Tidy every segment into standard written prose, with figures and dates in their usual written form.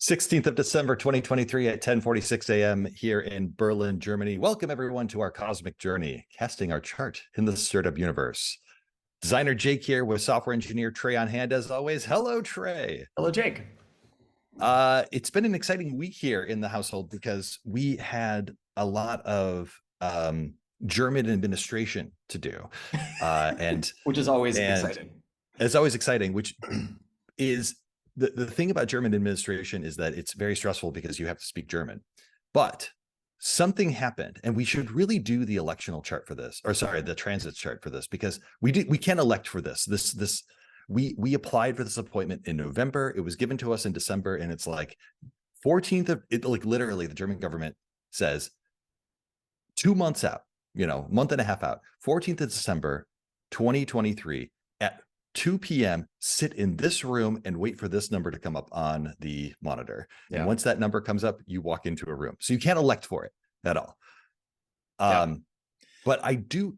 16th of December, 2023 at 10:46 a.m. here in Berlin, Germany. Welcome everyone to our cosmic journey, casting our chart in the startup universe. Designer Jake here with software engineer Trey on hand as always. Hello, Trey. Hello, Jake. It's been an exciting week here in the household because we had a lot of German administration to do. Which is always exciting. It's always exciting, which is the thing about German administration is that it's very stressful because you have to speak German. But something happened, and we should really do the electional chart for this, or sorry, the transit chart for this, because we can't elect for this. We applied for this appointment in November. It was given to us in December, and it's like 14th of it, like literally the German government says 2 months out, month and a half out, 14th of December, 2023 at 2 p.m. sit in this room and wait for this number to come up on the monitor. Yeah. And once that number comes up, you walk into a room. So you can't elect for it at all. But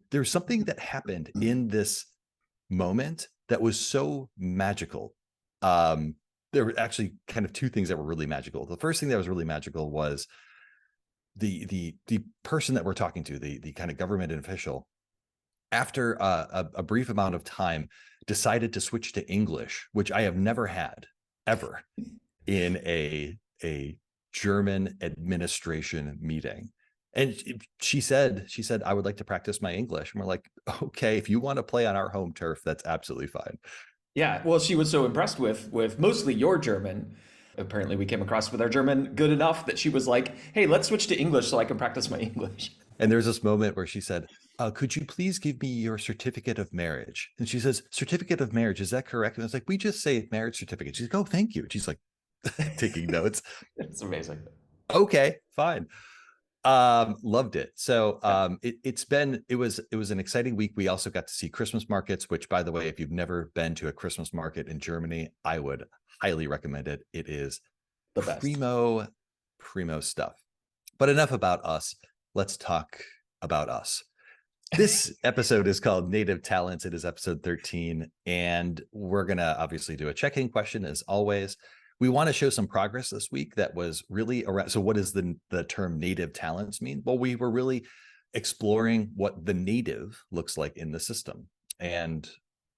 there's something that happened in this moment that was so magical. There were actually kind of two things that were really magical. The first thing that was really magical was the person that we're talking to, the kind of government official, after a brief amount of time, decided to switch to English, which I have never had ever in a German administration meeting. And she said, I would like to practice my English. And we're like, okay, if you want to play on our home turf, that's absolutely fine. Yeah, well, she was so impressed with mostly your German. Apparently we came across with our German good enough that she was like, hey, let's switch to English so I can practice my English. And there's this moment where she said, could you please give me your certificate of marriage? And she says, certificate of marriage, is that correct? And I was like, we just say marriage certificate. She's like, oh, thank you. And she's like taking notes. It's amazing. Okay, fine. Loved it. So it was an exciting week. We also got to see Christmas markets, which, by the way, if you've never been to a Christmas market in Germany, I would highly recommend it. It is the best. Primo stuff. But enough about us. Let's talk about us. This episode is called Native Talents. It is episode 13, and we're going to obviously do a check-in question as always. We want to show some progress this week that was really around. So what does the term native talents mean? Well, we were really exploring what the native looks like in the system, and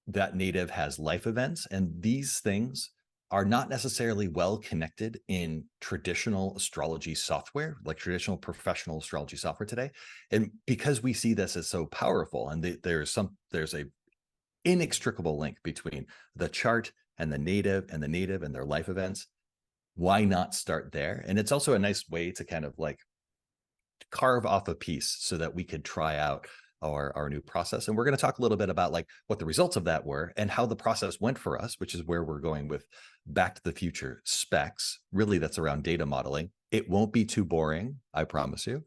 that native has life events, and these things are not necessarily well connected in traditional astrology software, like traditional professional astrology software today. And because we see this as so powerful, and there's a inextricable link between the chart and the native and their life events, why not start there? And it's also a nice way to kind of like carve off a piece so that we could try out our new process. And we're going to talk a little bit about like what the results of that were and how the process went for us, which is where we're going with Back to the Future specs. Really, that's around data modeling. It won't be too boring, I promise you.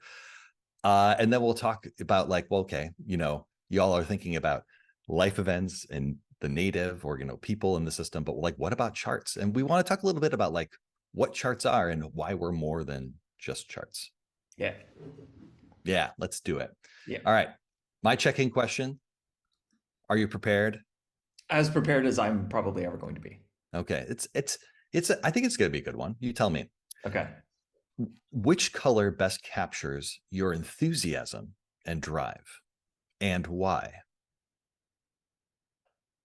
And then we'll talk about like, well, okay, y'all are thinking about life events and the native or, people in the system, but like, what about charts? And we want to talk a little bit about like what charts are and why we're more than just charts. Yeah, let's do it. Yeah. All right. My check-in question. Are you prepared? As prepared as I'm probably ever going to be. Okay. I think it's going to be a good one. You tell me. Okay. Which color best captures your enthusiasm and drive, and why?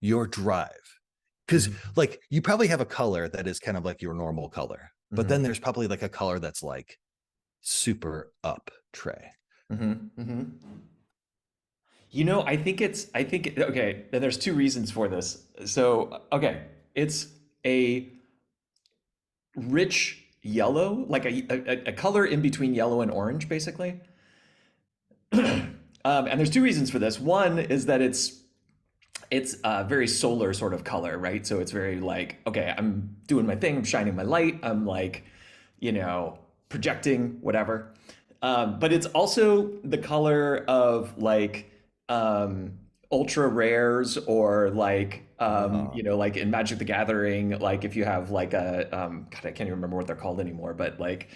Your drive. Because like you probably have a color that is kind of like your normal color, but then there's probably like a color that's like super up, Trey. Okay, and there's two reasons for this. So, okay, it's a rich yellow, like a color in between yellow and orange, basically. And there's two reasons for this. One is that it's a very solar sort of color, right? So it's very like, okay, I'm doing my thing, I'm shining my light, I'm like, projecting, whatever. But it's also the color of like ultra rares, or like like in Magic the Gathering, like if you have like a God, I can't even remember what they're called anymore, but like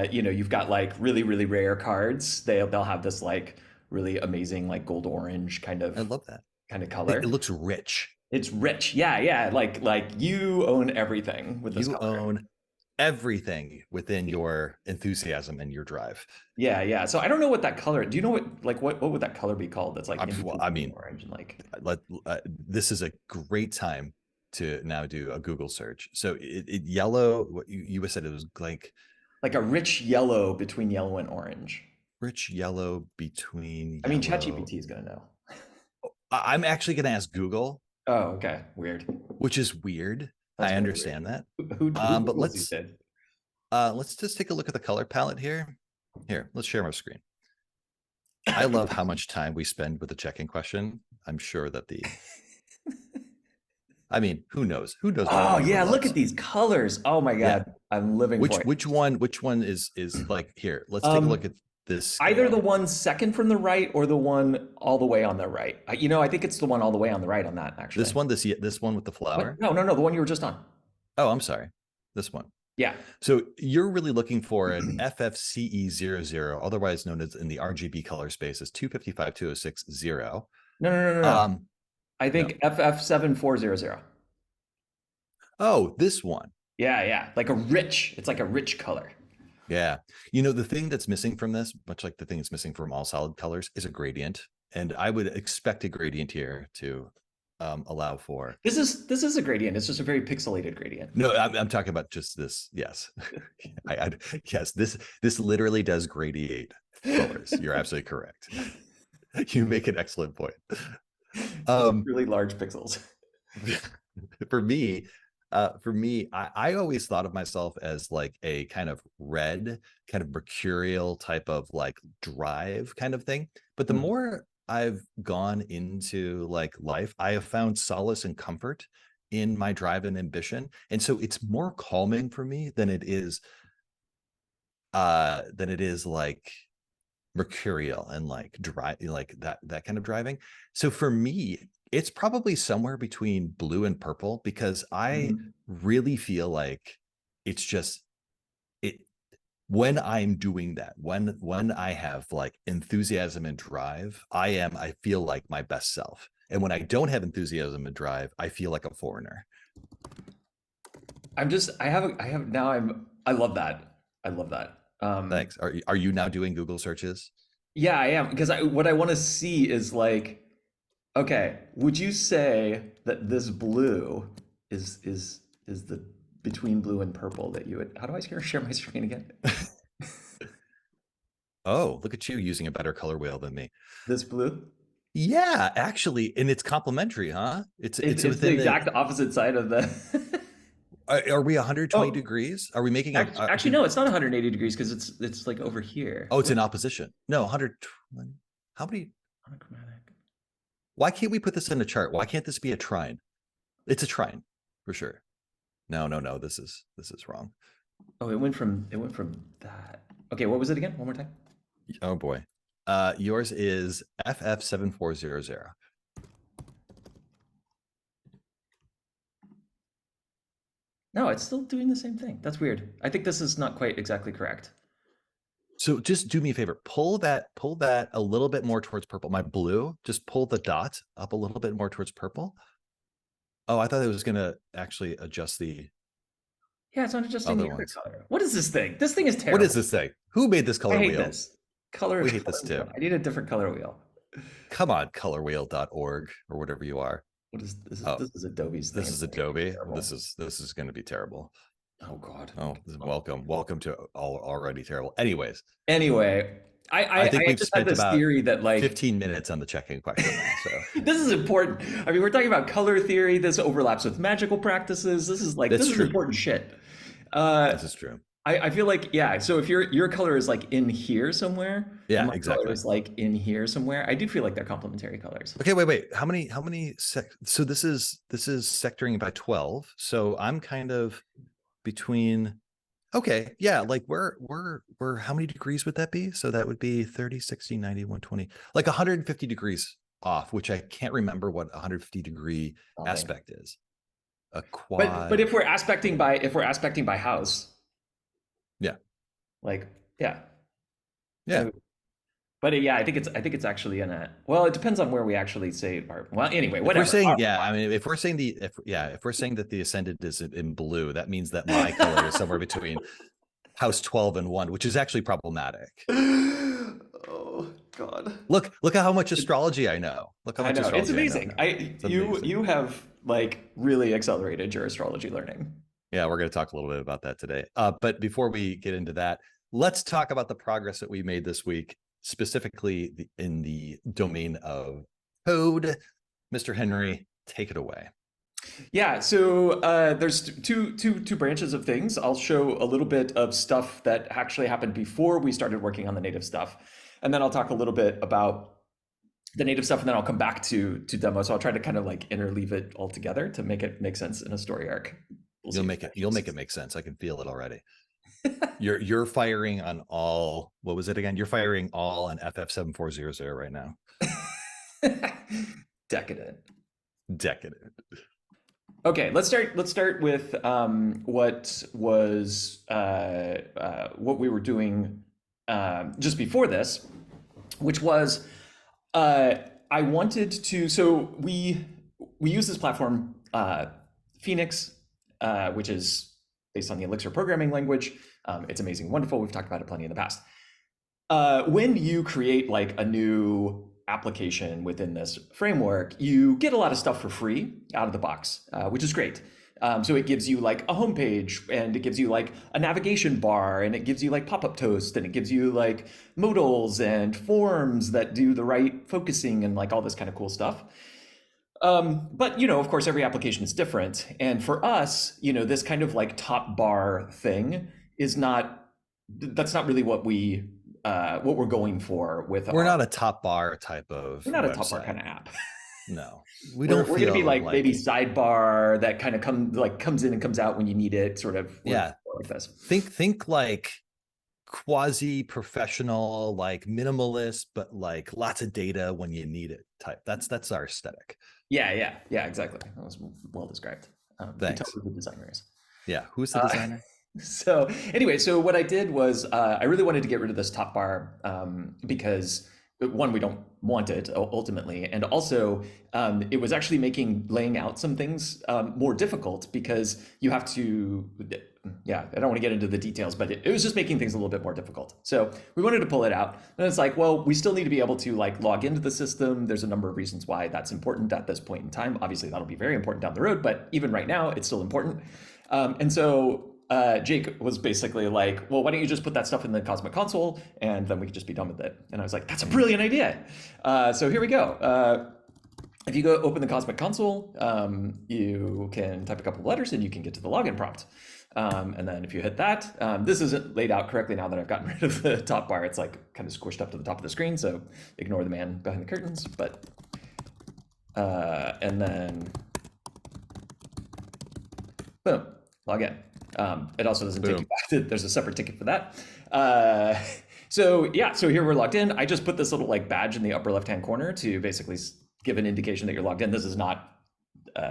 you've got like really, really rare cards. They'll have this like really amazing like gold orange kind of, I love that kind of color. It looks rich. It's rich. Yeah. Like you own everything with this color. You own everything within your enthusiasm and your drive. Yeah, yeah. So I don't know what that color. Do you know what like what would that color be called? That's like in Well, between I blue and mean, orange and like this is a great time to now do a Google search. So yellow, what you said it was like a rich yellow between yellow and orange. rich yellow between I mean, yellow. ChatGPT is gonna know. I'm actually going to ask Google, Oh, okay. Weird. which is weird. That's I very weird. understand that. Who But Googles these days? let's just take a look at the color palette here. Here, let's share my screen. I love how much time we spend with the check-in question. I'm sure that I mean, who knows? Who knows what a Oh number yeah, look loves? at these colors. Oh my Yeah. God, I'm living for it. Which one is like here? Let's take a look at this Either the scale. one second from the right or the one all the way on the right. I think it's the one all the way on the right on that This actually. one, this one with the What? flower. No, no, no, the one you were just on. Oh, I'm sorry. This one. Yeah. So you're really looking for an FFCE00, otherwise known as in the RGB color space as 255.206.0. No, no, no, no, no. I No. think FF7400. Oh, this one. Yeah, yeah. It's like a rich color. Yeah. You know, the thing that's missing from this, much like the thing that's missing from all solid colors, is a gradient. And I would expect a gradient here to allow for. This is a gradient. It's just a very pixelated gradient. No, I'm talking about just this. Yes. Yes, this literally does gradiate colors. You're absolutely correct. You make an excellent point. Really large pixels. For me, I always thought of myself as like a kind of red, kind of mercurial type of like drive kind of thing. But the more I've gone into like life, I have found solace and comfort in my drive and ambition. And so it's more calming for me than it is like mercurial and like dry, like that kind of driving. So for me, it's probably somewhere between blue and purple because I really feel like it's just it when I'm doing that, when I have like enthusiasm and drive, I feel like my best self. And when I don't have enthusiasm and drive, I feel like a foreigner. I love that. I love that. Thanks. Are you now doing Google searches? Yeah, I am because what I want to see is like, okay, would you say that this blue is the between blue and purple that you would? How do I share my screen again? Oh, look at you using a better color wheel than me. This blue? Yeah, actually, and it's complementary, huh? It's It's the within exact opposite side of the. Are we 120 Oh, degrees? Are we making actually no, it's not 180 degrees because it's like over here. Oh, it's in opposition. No, 120. How many? Monochromatic. Why can't we put this in a chart? Why can't this be a trine? It's a trine for sure. No, no, no. This is wrong. Oh, it went from that. Okay, what was it again? One more time. Oh boy. Yours is FF7400. No, it's still doing the same thing. That's weird. I think this is not quite exactly correct. So just do me a favor. Pull that a little bit more towards purple. My blue, just pull the dot up a little bit more towards purple. Oh, I thought it was going to actually adjust the Yeah, it's not adjusting the other other ones. color. What is this thing? This thing is terrible. What is this thing? Who made this color I hate wheel? this. Color. We hate this too. I need a different color wheel. Come on, colorwheel.org or whatever you are. What is this? Oh, This is Adobe's thing. this is Adobe. This is going to be terrible. Oh God. Oh, welcome to already terrible. Anyways, anyway, I think we've just had spent this about theory that like 15 minutes on the check-in question now, so this is important. I mean, we're talking about color theory. This overlaps with magical practices. This is like That's this true. is important shit. This is true. I feel like so if your color is like in here somewhere, Yeah, and my exactly. color is like in here somewhere. I do feel like they're complementary colors. Okay, wait. How many so this is sectoring by 12. So I'm kind of between. Okay, yeah, like we're how many degrees would that be? So that would be 30, 60, 90, 120, like 150 degrees off, which I can't remember what 150 degree aspect is. A quad. But if we're aspecting by house, yeah, like yeah. yeah. But yeah, I think it's actually in a, well, it depends on where we actually say our, well, anyway, If we're whatever. saying, yeah, I mean, if we're saying that the ascendant is in blue, that means that my color is somewhere between house 12 and 1, which is actually problematic. Oh God. Look at how much astrology I know. Look how I much know. It's astrology I know amazing. now. It's amazing. You have like really accelerated your astrology learning. Yeah, we're going to talk a little bit about that today. But before we get into that, let's talk about the progress that we made this week, specifically in the domain of code. Mr. Henry, take it away. Yeah, so there's two branches of things. I'll show a little bit of stuff that actually happened before we started working on the native stuff, and then I'll talk a little bit about the native stuff, and then I'll come back to demo. So I'll try to kind of like interleave it all together to make it make sense in a story arc. We'll You'll see make it. You'll make it make sense. I can feel it already. You're firing on all. What was it again? You're firing all on FF7400 right now. Decadent. Decadent. Okay, let's start with what was what we were doing just before this, which was I wanted to. So we use this platform Phoenix, which is based on the Elixir programming language. It's amazing, wonderful. We've talked about it plenty in the past. When you create like a new application within this framework, you get a lot of stuff for free out of the box, which is great. So it gives you like a homepage, and it gives you like a navigation bar, and it gives you like pop-up toast, and it gives you like modals and forms that do the right focusing and like all this kind of cool stuff. But of course, every application is different. And for us, this kind of like top bar thing is that's not really what we're going for with We're not a top bar type of we're not a website. top bar kind of app. No, we don't. We're gonna be like maybe sidebar that kind of comes in and comes out when you need it, sort of. Yeah, like this. Think like quasi professional, like minimalist, but like lots of data when you need it type. That's our aesthetic. Yeah, exactly. That was well described. Thanks. Tell who the designer is. Yeah, who's the designer? So anyway, so what I did was I really wanted to get rid of this top bar because one, we don't want it ultimately, and also it was actually making laying out some things more difficult because you have to. Yeah, I don't want to get into the details, but it was just making things a little bit more difficult. So we wanted to pull it out, and it's like, well, we still need to be able to like log into the system. There's a number of reasons why that's important at this point in time. Obviously, that'll be very important down the road, but even right now, it's still important. And so Jake was basically like, well, why don't you just put that stuff in the Cosmic Console, and then we could just be done with it. And I was like, that's a brilliant idea. So here we go. If you go open the Cosmic Console, you can type a couple of letters and you can get to the login prompt. And then if you hit that, this isn't laid out correctly now that I've gotten rid of the top bar. It's like kind of squished up to the top of the screen, so ignore the man behind the curtains. But and then boom, log in. It also doesn't take you back to, there's a separate ticket for that. So yeah, so here we're logged in. I just put this little like badge in the upper left-hand corner to basically give an indication that you're logged in. This is not,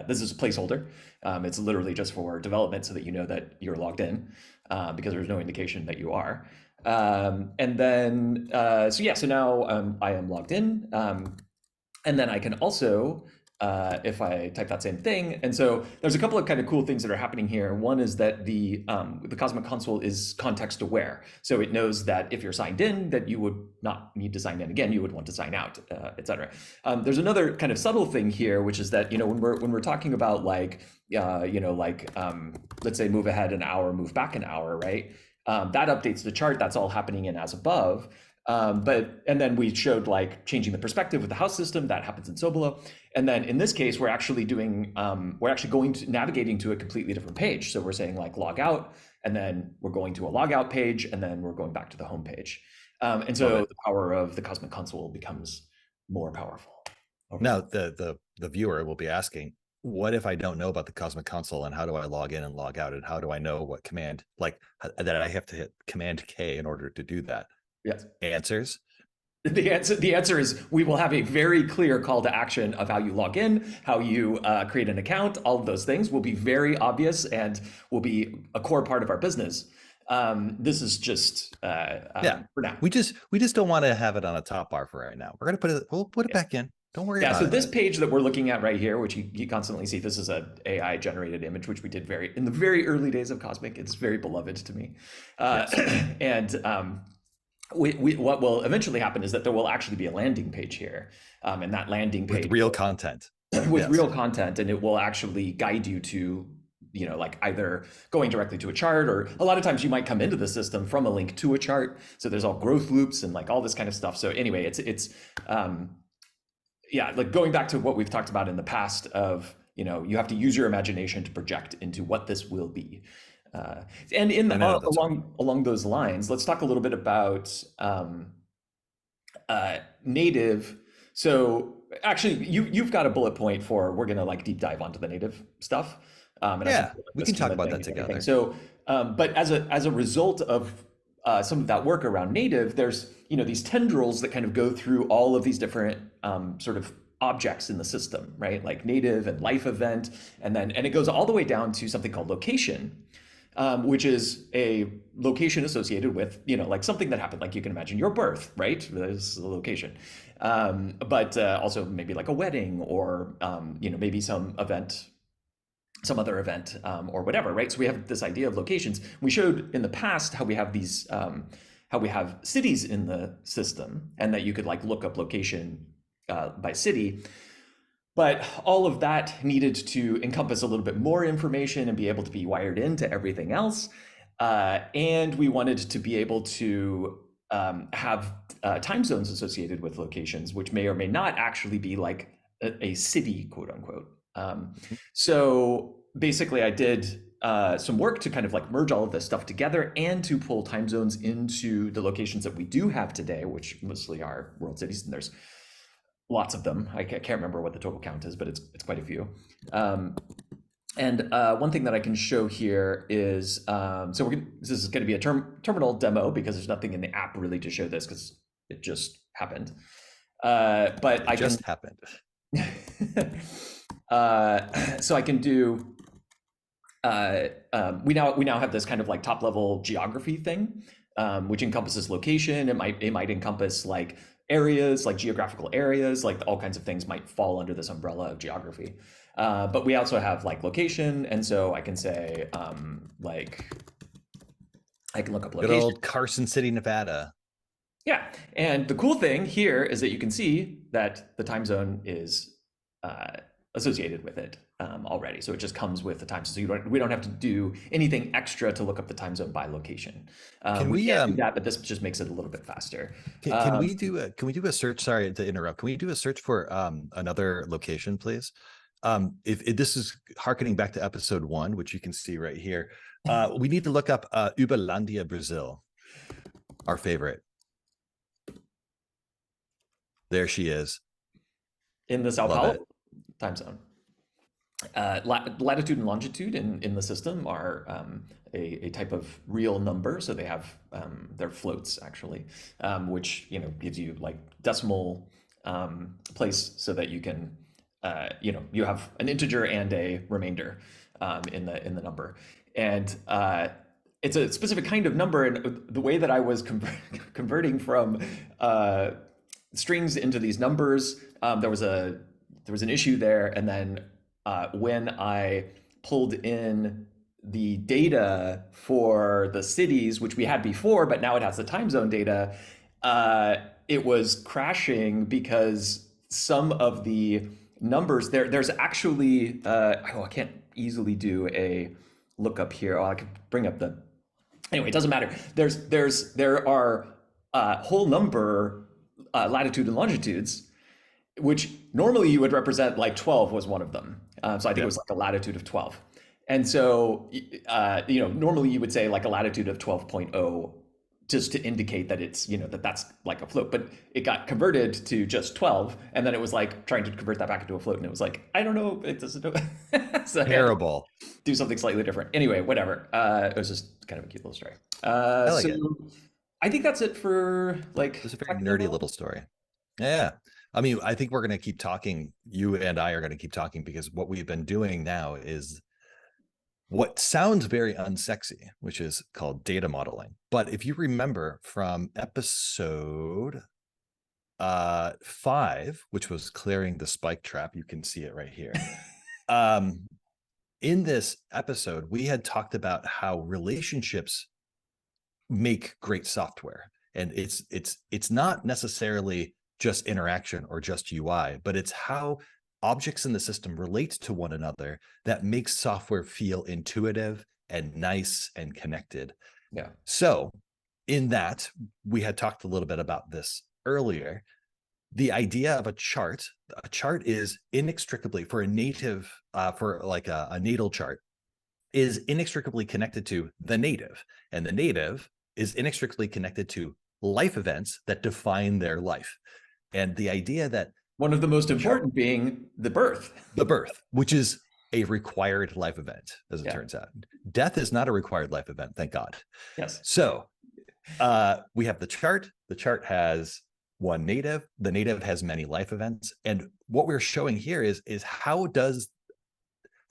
this is a placeholder. It's literally just for development so that you know that you're logged in because there's no indication that you are. And then, so yeah, so now I am logged in. And then I can also, if I type that same thing, and so there's a couple of kind of cool things that are happening here. One is that the Cosmic Console is context aware, so it knows that if you're signed in, that you would not need to sign in again. You would want to sign out, etc. There's another kind of subtle thing here, which is that when we're talking about like let's say move ahead an hour, move back an hour, right? That updates the chart. That's all happening in as above. And then we showed like changing the perspective with the house system that happens in Sobolo. And then in this case, we're actually doing, we're actually going to navigating to a completely different page. So we're saying like log out, and then we're going to a log out page, and then we're going back to the home page. And so the power of the Cosmic Console becomes more powerful. Now the viewer will be asking, what if I don't know about the Cosmic Console, and how do I log in and log out, and how do I know what command, like that I have to hit Command K in order to do that? Yes. Answers? The answer is we will have a very clear call to action of how you log in, how you create an account. All of those things will be very obvious and will be a core part of our business. This is just Yeah. for now. We just don't want to have it on a top bar for right now. We'll put it Yeah. back in. Don't worry Yeah, so about it. this page that we're looking at right here, which you constantly see, this is a AI generated image, which we did in the very early days of Cosmic. It's very beloved to me. Yes. And what will eventually happen is that there will actually be a landing page here. And that landing page With real content. with Yes. real content, and it will actually guide you to, like either going directly to a chart, or a lot of times you might come into the system from a link to a chart. So there's all growth loops and like all this kind of stuff. So anyway, it's yeah, like going back to what we've talked about in the past of, you have to use your imagination to project into what this will be. And along those lines, let's talk a little bit about native. So actually, you've got a bullet point for, we're gonna like deep dive onto the native stuff. And Yeah, we can talk about that together. So, but as a result of some of that work around native, there's these tendrils that kind of go through all of these different sort of objects in the system, right? Like native and life event, and it goes all the way down to something called location, which is a location associated with, like something that happened, like you can imagine your birth, right? This is a location. But also maybe like a wedding, or, maybe some other event, or whatever, right? So we have this idea of locations. We showed in the past how we have these, how we have cities in the system, and that you could like look up location by city. But all of that needed to encompass a little bit more information and be able to be wired into everything else. And we wanted to be able to have time zones associated with locations, which may or may not actually be like a city, quote unquote. So basically I did some work to kind of like merge all of this stuff together, and to pull time zones into the locations that we do have today, which mostly are world cities, and there's lots of them. I can't remember what the total count is, but it's quite a few. And one thing that I can show here is, so this is going to be a terminal demo, because there's nothing in the app really to show this, because it just happened. But I just happened. So I can do. We now have this kind of like top level geography thing, which encompasses location. It might encompass like areas, like geographical areas, like all kinds of things might fall under this umbrella of geography. But we also have like location, and so I can say like I can look up location. Good old Carson City, Nevada. Yeah, and the cool thing here is that you can see that the time zone is associated with it already. So it just comes with the time zone. So we don't have to do anything extra to look up the time zone by location. We can't do that, but this just makes it a little bit faster. Can we do a search? Sorry to interrupt. Can we do a search for another location, please? If this is harkening back to episode 1, which you can see right here, we need to look up Uberlandia, Brazil, our favorite. There she is. In the Sao Paulo time zone. Latitude and longitude in the system are a type of real number. So they have, they're floats actually, which, gives you like decimal place, so that you can, you have an integer and a remainder in the number. And it's a specific kind of number. And the way that I was converting from strings into these numbers, there was an issue there. And then when I pulled in the data for the cities, which we had before, but now it has the time zone data, it was crashing because some of the numbers there's actually, I can't easily do a lookup here. I could bring up anyway, it doesn't matter. There are whole number latitude and longitudes, which normally you would represent, like 12 was one of them. So I think it was like a latitude of 12. And so, normally you would say like a latitude of 12.0, just to indicate that it's, that's like a float, but it got converted to just 12. And then it was like trying to convert that back into a float. And it was like, I don't know, it doesn't do it. So terrible. Do something slightly different. Anyway, whatever. It was just kind of a cute little story. I like it. I think that's it for like. It's a very nerdy little story. Yeah. I mean, I think we're going to keep talking. You and I are going to keep talking, because what we've been doing now is what sounds very unsexy, which is called data modeling. But if you remember from episode 5, which was clearing the spike trap, you can see it right here. In this episode, we had talked about how relationships make great software, and it's not necessarily just interaction or just UI, but it's how objects in the system relate to one another that makes software feel intuitive and nice and connected. Yeah. So in that, we had talked a little bit about this earlier. The idea of a chart is inextricably, for a native, for like a natal chart, is inextricably connected to the native, and the native is inextricably connected to life events that define their life. And the idea that One of the most important being the birth. the birth, which is a required life event, as it turns out. Death is not a required life event, thank God. Yes. So we have the chart. The chart has one native. The native has many life events. And what we're showing here is how does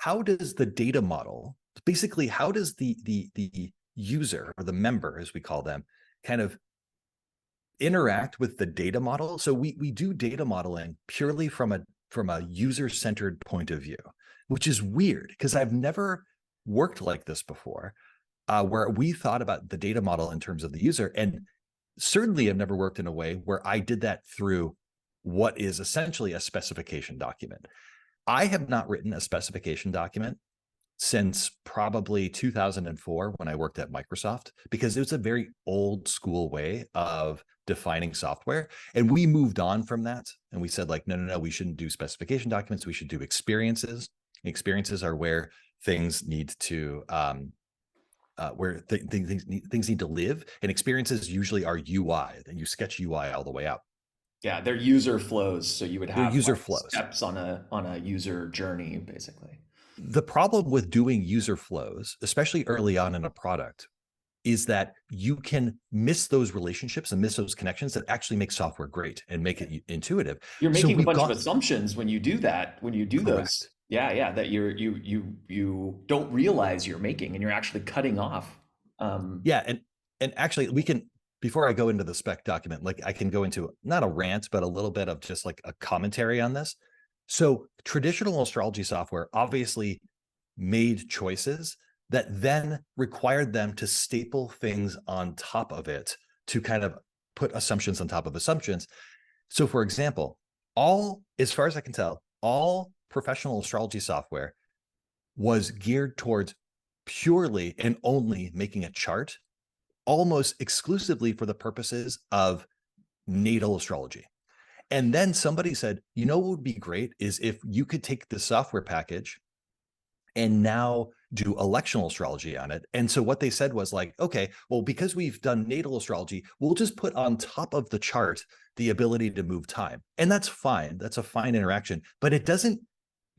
the data model, basically, how does the user, or the member, as we call them, kind of interact with the data model? So we do data modeling purely from a user-centered point of view, which is weird because I've never worked like this before, where we thought about the data model in terms of the user. And certainly I've never worked in a way where I did that through what is essentially a specification document. I have not written a specification document since probably 2004 when I worked at Microsoft, because it was a very old school way of defining software. And we moved on from that. And we said, like, no, we shouldn't do specification documents. We should do experiences. Experiences are where things need to, things need to live. And experiences usually are UI. Then you sketch UI all the way out. Yeah, they're user flows. So you would have user like flows. steps on a user journey, basically. The problem with doing user flows, especially early on in a product, is that you can miss those relationships and miss those connections that actually make software great and make it intuitive. You're making a bunch of assumptions when you do that, when you do Correct. those. Yeah, that you don't realize you're making, and you're actually cutting off. Yeah, and actually we can, before I go into the spec document, like I can go into not a rant, but a little bit of just like a commentary on this. So traditional astrology software obviously made choices that then required them to staple things on top of it to kind of put assumptions on top of assumptions. So for example, as far as I can tell, all professional astrology software was geared towards purely and only making a chart, almost exclusively for the purposes of natal astrology. And then somebody said, you know what would be great is if you could take the software package and now do electional astrology on it. And so what they said was like, okay, well, because we've done natal astrology, we'll just put on top of the chart the ability to move time. And that's fine. That's a fine interaction, but it doesn't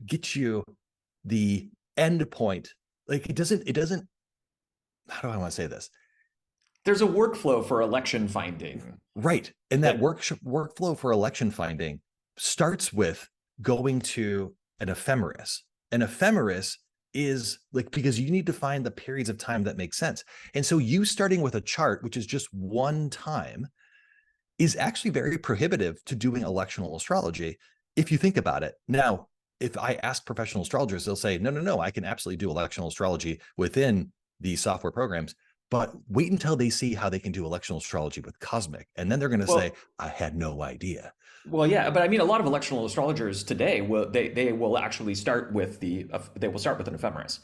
get you the end point. Like it doesn't, how do I want to say this? There's a workflow for election finding. Right. And that workflow for election finding starts with going to an ephemeris. An ephemeris is like, because you need to find the periods of time that make sense. And so you starting with a chart, which is just one time, is actually very prohibitive to doing electional astrology if you think about it. Now, if I ask professional astrologers, they'll say, no, I can absolutely do electional astrology within the software programs. But wait until they see how they can do electional astrology with cosmic. And then they're going to say, I had no idea. Well, yeah, but I mean, a lot of electional astrologers today they will actually start with they will start with an ephemeris.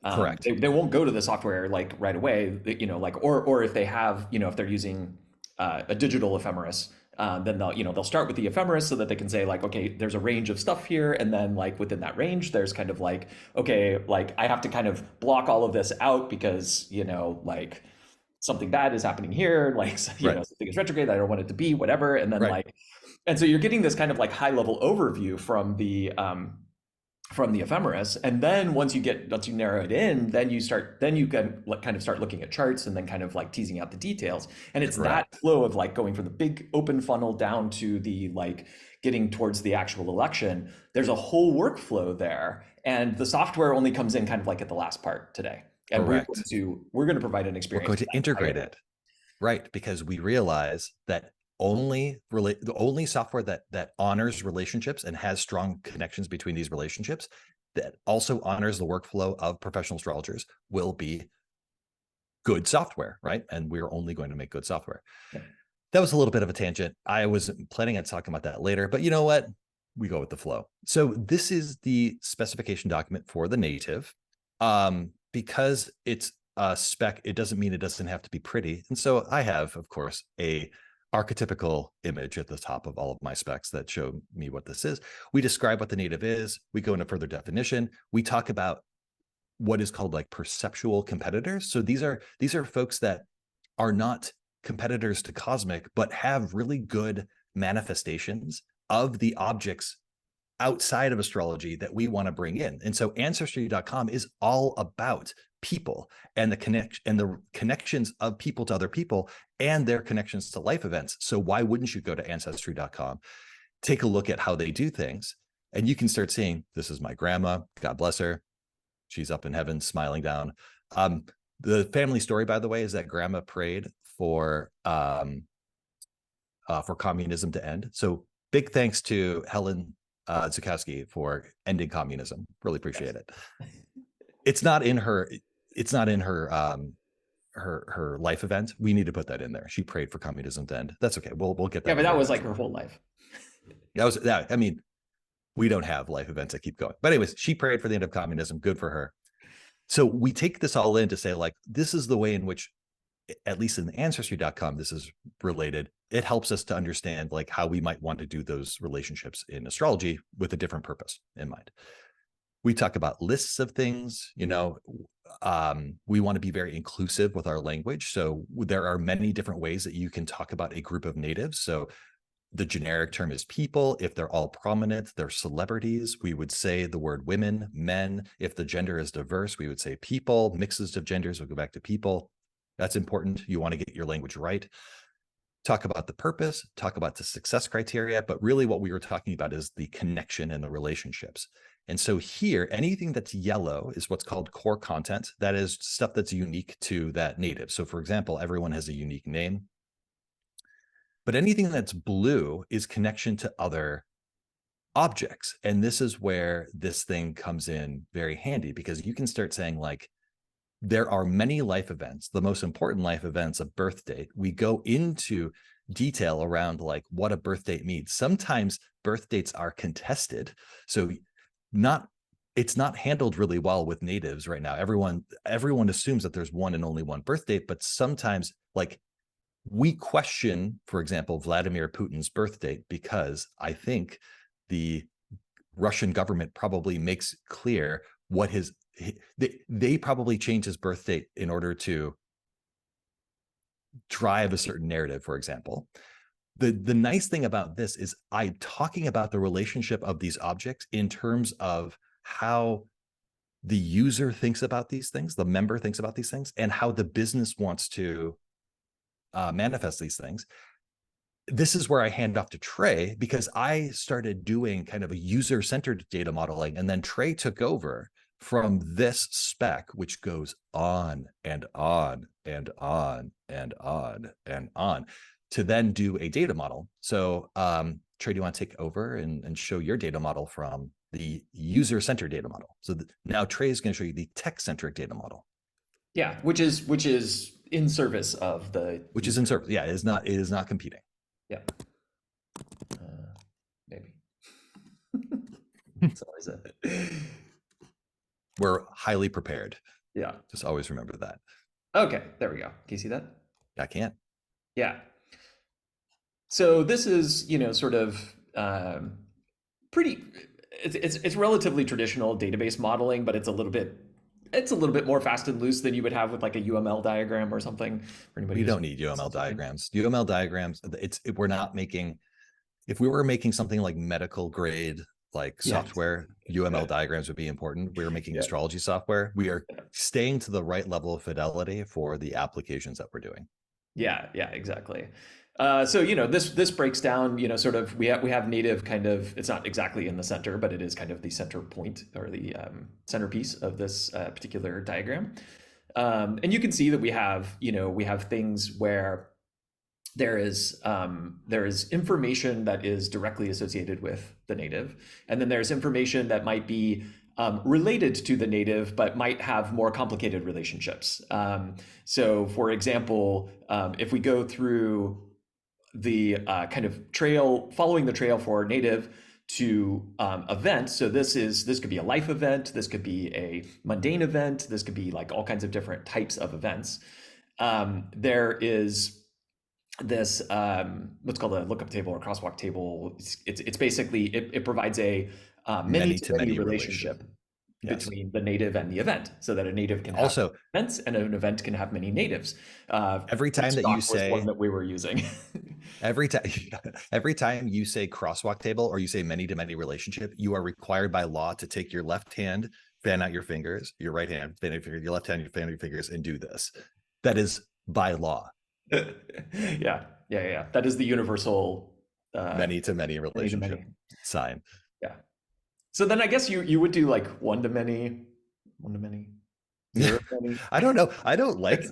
Correct. They won't go to the software like right away, like or if they have, if they're using a digital ephemeris, then they'll start with the ephemeris so that they can say like, okay, there's a range of stuff here, and then like within that range, there's kind of like, okay, like I have to kind of block all of this out because like something bad is happening here, like something is retrograde, I don't want it to be, whatever, and then like, and so you're getting this kind of like high level overview from the ephemeris, and then once you narrow it in, then you can kind of start looking at charts and then kind of like teasing out the details. And it's that flow of like going from the big open funnel down to the like getting towards the actual election. There's a whole workflow there, And the software only comes in kind of like at the last part today. And Correct. we're going to provide an We're experience going for to that integrate entire it. Right, because we realize that the only software that honors relationships and has strong connections between these relationships, that also honors the workflow of professional astrologers, will be good software, right? And we're only going to make good software. Yeah. That was a little bit of a tangent. I was planning on talking about that later, but you know what? We go with the flow. So this is the specification document for the native. Because it's a spec, it doesn't mean it doesn't have to be pretty. And so I have, of course, a archetypical image at the top of all of my specs that show me what this is. We describe what the native is. We go into further definition. We talk about what is called like perceptual competitors. So these are folks that are not competitors to cosmic, but have really good manifestations of the objects outside of astrology that we want to bring in. And so ancestry.com is all about people and the connections of people to other people and their connections to life events. So why wouldn't you go to ancestry.com, take a look at how they do things, and you can start seeing, this is my grandma, God bless her, she's up in heaven smiling down. The family story, by the way, is that grandma prayed for communism to end. So big thanks to Helen Zukowski for ending communism. Really appreciate it. It's not in her her life event. We need to put that in there. She prayed for communism to end. That's okay. We'll get that. Yeah, but that was like her whole life. I mean, we don't have life events that keep going. But anyways, she prayed for the end of communism. Good for her. So we take this all in to say, like, this is the way in which, at least in the ancestry.com, this is related. It helps us to understand like how we might want to do those relationships in astrology with a different purpose in mind. We talk about lists of things, we want to be very inclusive with our language. So there are many different ways that you can talk about a group of natives. So the generic term is people. If they're all prominent, they're celebrities. We would say the word women, men. If the gender is diverse, we would say people. Mixes of genders, we'll go back to people. That's important. You want to get your language right. Talk about the purpose, talk about the success criteria, but really what we were talking about is the connection and the relationships. And so here, anything that's yellow is what's called core content. That is stuff that's unique to that native. So for example, everyone has a unique name. But anything that's blue is connection to other objects. And this is where this thing comes in very handy, because you can start saying like, there are many life events, the most important life events, a birth date. We go into detail around like what a birth date means. Sometimes birth dates are contested. So it's not handled really well with natives right now. Everyone assumes that there's one and only one birth date, but sometimes like we question, for example, Vladimir Putin's birth date, because I think the Russian government probably makes clear what they probably changed his birth date in order to drive a certain narrative, for example. The nice thing about this is I'm talking about the relationship of these objects in terms of how the user thinks about these things, the member thinks about these things, and how the business wants to manifest these things. This is where I hand off to Trey, because I started doing kind of a user-centered data modeling, and then Trey took over from this spec, which goes on and on and on and on and on, to then do a data model. So Trey, do you want to take over and show your data model from the user-centered data model? So now Trey is going to show you the tech-centric data model. Yeah, which is in service of the which user. Is in service. Yeah, it is not competing. Yeah. Maybe. That's always it. We're highly prepared. Yeah. Just always remember that. Okay, there we go. Can you see that? I can't. Yeah. So this is, sort of pretty. It's relatively traditional database modeling, but it's a little bit more fast and loose than you would have with like a UML diagram or something. For anybody, we don't need UML diagrams. UML diagrams. We're not making. If we were making something like medical grade like software, UML diagrams would be important. We're making astrology software. We are staying to the right level of fidelity for the applications that we're doing. Yeah, exactly. So this breaks down, sort of we have native kind of, it's not exactly in the center, but it is kind of the center point or the centerpiece of this particular diagram. And you can see that we have things where there is information that is directly associated with the native, and then there's information that might be related to the native, but might have more complicated relationships. So, for example, if we go through the kind of trail, following the trail for native to event. So this could be a life event, this could be a mundane event, this could be like all kinds of different types of events. There is this what's called a lookup table or crosswalk table. It's basically it provides a many to many relationship Yes. between the native and the event, so that a native can have Also, events and an event can have many natives. every time that you was one say that we were using. every time every time you say crosswalk table or you say many to many relationship, you are required by law to take your left hand, fan out your fingers, your right hand, fan out your fingers, your left hand, fan out your fingers, and do this. That is by law. Yeah. That is the universal Many to many relationship many. sign. Yeah. So then I guess you would do like one to many, zero to many. I don't know. I don't like this.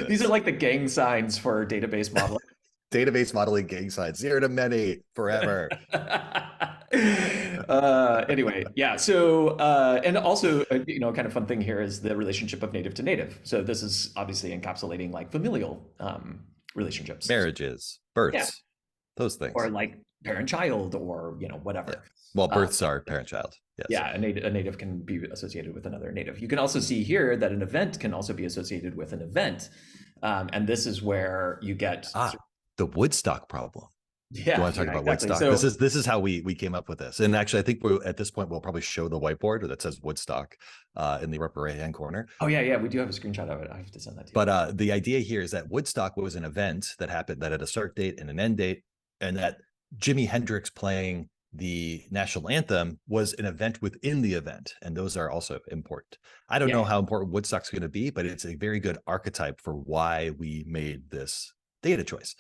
These are like the gang signs for database modeling. Database modeling gang signs, 0 to many forever. Anyway, yeah. So, and also, kind of fun thing here is the relationship of native to native. So this is obviously encapsulating like familial relationships, marriages, births, those things, or like parent-child, or whatever. Yeah. Well, births are parent-child. Yes. Yeah, a native can be associated with another native. You can also see here that an event can also be associated with an event, and this is where you get the Woodstock problem. Yeah, you want to talk about exactly. Woodstock? So, this is how we came up with this. And actually, I think at this point we'll probably show the whiteboard that says Woodstock in the upper right hand corner. Oh yeah, we do have a screenshot of it. I have to send that to you. But the idea here is that Woodstock was an event that happened that had a start date and an end date, and that Jimi Hendrix playing the national anthem was an event within the event, and those are also important. I don't know how important Woodstock's going to be, but it's a very good archetype for why we made this data choice.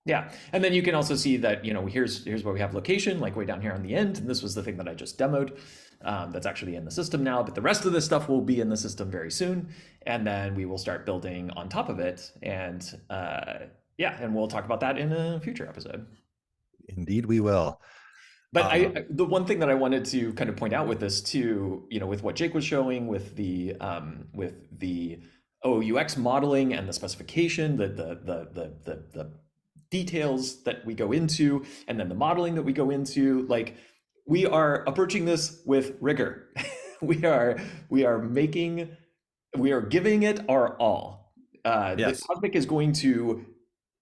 Yeah. And then you can also see that, here's where we have location, like way down here on the end. And this was the thing that I just demoed. That's actually in the system now, but the rest of this stuff will be in the system very soon. And then we will start building on top of it. And and we'll talk about that in a future episode. Indeed, we will. But the one thing that I wanted to kind of point out with this too, with what Jake was showing with the OUX modeling and the specification, the details that we go into, and then the modeling that we go into, like we are approaching this with rigor. we are giving it our all. The Cosmic is going to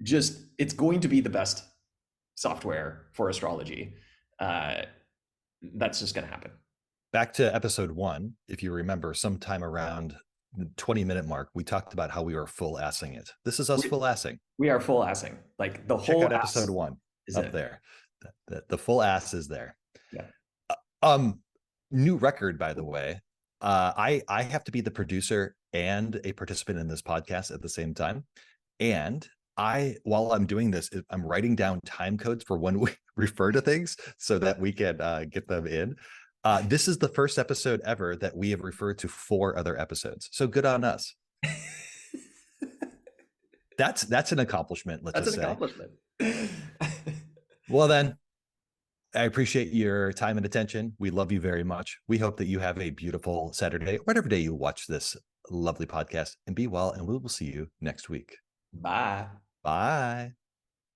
it's going to be the best software for astrology. That's just going to happen. Back to episode 1, if you remember, sometime around the 20-minute mark, we talked about how we were full assing it. This is us full assing. We are full assing. Like the Check whole out episode 1 up it. there. The full ass is there. Yeah. New record, by the way. I have to be the producer and a participant in this podcast at the same time. And while I'm doing this, I'm writing down time codes for when we refer to things so that we can get them in. This is the first episode ever that we have referred to 4 other episodes. So good on us. That's an accomplishment. Let's just say. Accomplishment. Well, then, I appreciate your time and attention. We love you very much. We hope that you have a beautiful Saturday, whatever day you watch this lovely podcast, and be well. And we will see you next week. Bye. Bye.